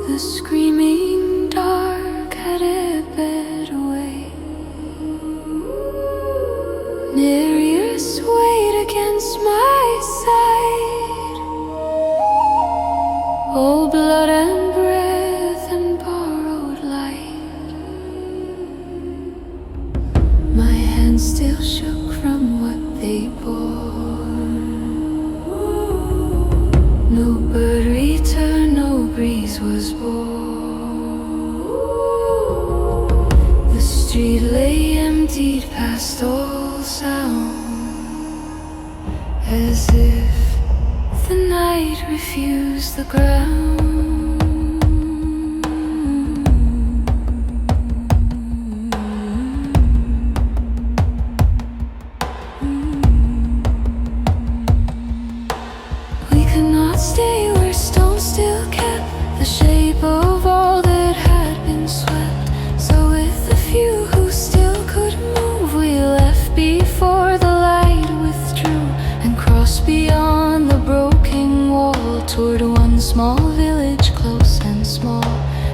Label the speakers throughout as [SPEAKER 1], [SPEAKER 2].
[SPEAKER 1] The screaming dark had ebbed away. Néria swayed against my side. Oh, blood and breath and borrowed light. My hands still shook from what they bore. No bird returned, no breeze was born. The street lay emptied past all sound, as if the night refused the ground. We could not stay where stone still kept the shape of all that had been swept. So with the few who still could move, we left before the light withdrew and crossed beyond the broken wall toward one small village, close and small,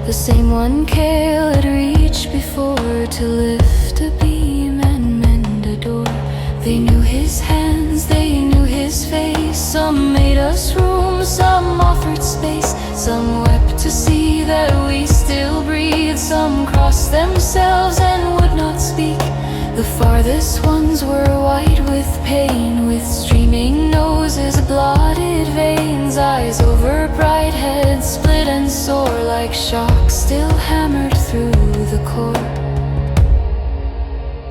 [SPEAKER 1] the same one Kael had reached before to lift a beam and mend a door. They knew his hands, they knew his face. Some made us room, some offered space. Some wept to see that we still breathed. Some crossed themselves and would not speak. The farthest ones were white with pain, with streaming noses, blotted veins, eyes over bright heads, split and sore like shocks still hammered through the core.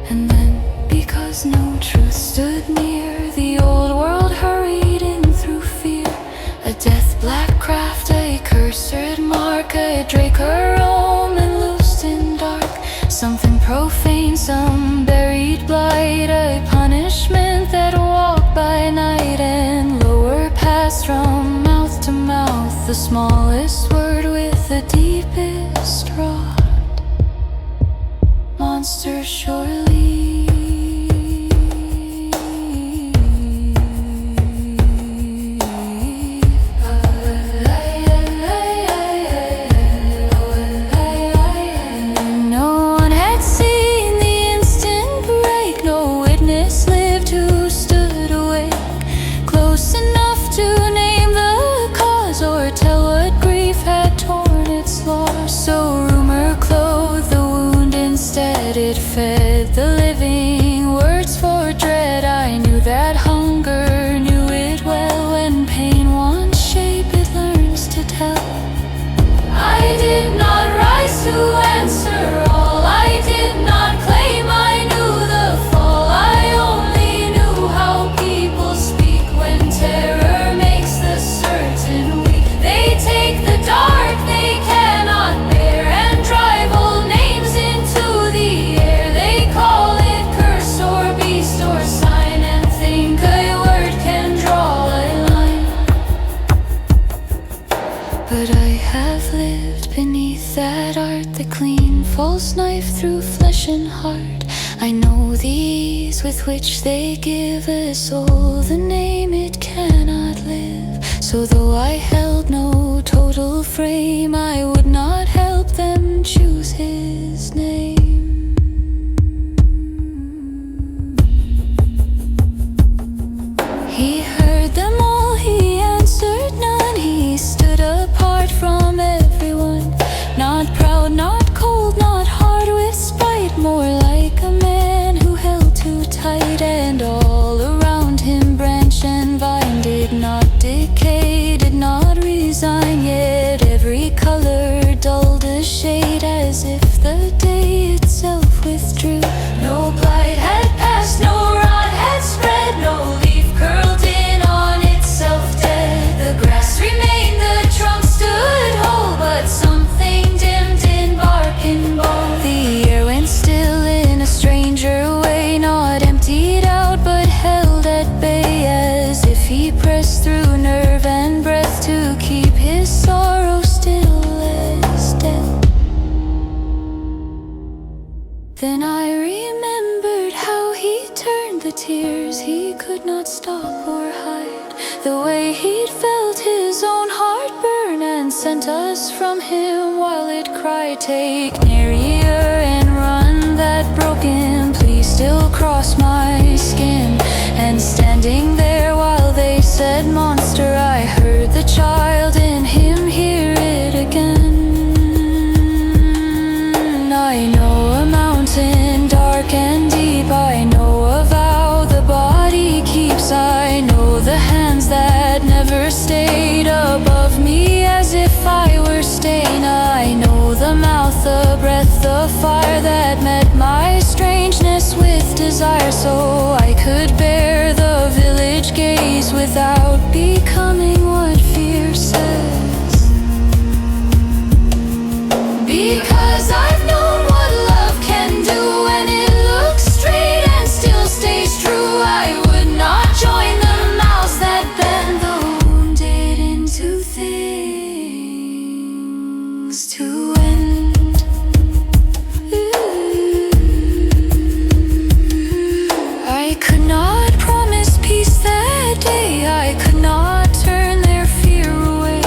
[SPEAKER 1] And then, because no truth stood near, the old world hurried in through fear. A death-black craft, a cursed mark, a drake, her omen loosed in dark. Something profane, some buried blight, a punishment that walked by night and lower passed from mouth to mouth. The smallest word with the deepest rot. Monster surely. It fed the living words for dread. I knew that hunger, knew it well. When pain wants shape, it learns to tell. I did not rise to answer all. I did not claim I knew the fall. I only knew how people speak when terror makes the certain weak. They take the dark they cannot bear and drive old names into the air. They call it curse or beast or sign and think a word can draw a line. But I have lived beneath that art, the clean false knife through flesh and heart. I know the ease with which they give a soul the name it cannot live. So though I held no total frame, I would not help them choose his name. He heard them all, he answered none. He stood apart from everyone, not proud, not cold, not hard with spite, more like a man who held too tight. And all around him branch and vine did not decay, did not resign, yet every color dulled a shade as if the day itself withdrew. No blight had passed, no rot had spread, no leaf curled in on itself dead. The grass remained, the trunk stood whole, but something dimmed in bark and bone. The air went still in a stranger way, not emptied out but held at bay, as if he pressed through nerve and breath to keep his sorrow still as death. Then I remembered how he turned the tears he could not stop or hide, the way he'd felt his own heart burn and sent us from him while it cried, "Take Néria and run that broken, please still cross my skin." And standing there while they said monster, I heard the child in him hear it again. I know a mountain dark and deep, I know a vow the body keeps, I know the hands that never stayed above me as if I were staying. I know the mouth, the breath, the fire that met my strangeness with desire, so I could bear the village gaze without becoming what fear says. Because I've known what love can do when it looks straight and still stays true. I would not join the mouths that bend the wounded into things to end. I could not promise peace that day, I could not turn their fear away,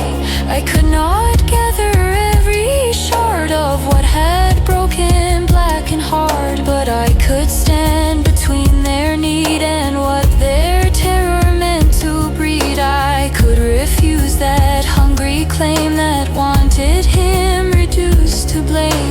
[SPEAKER 1] I could not gather every shard of what had broken black and hard, but I could stand between their need and what their terror meant to breed. I could refuse that hungry claim that wanted him reduced to blame.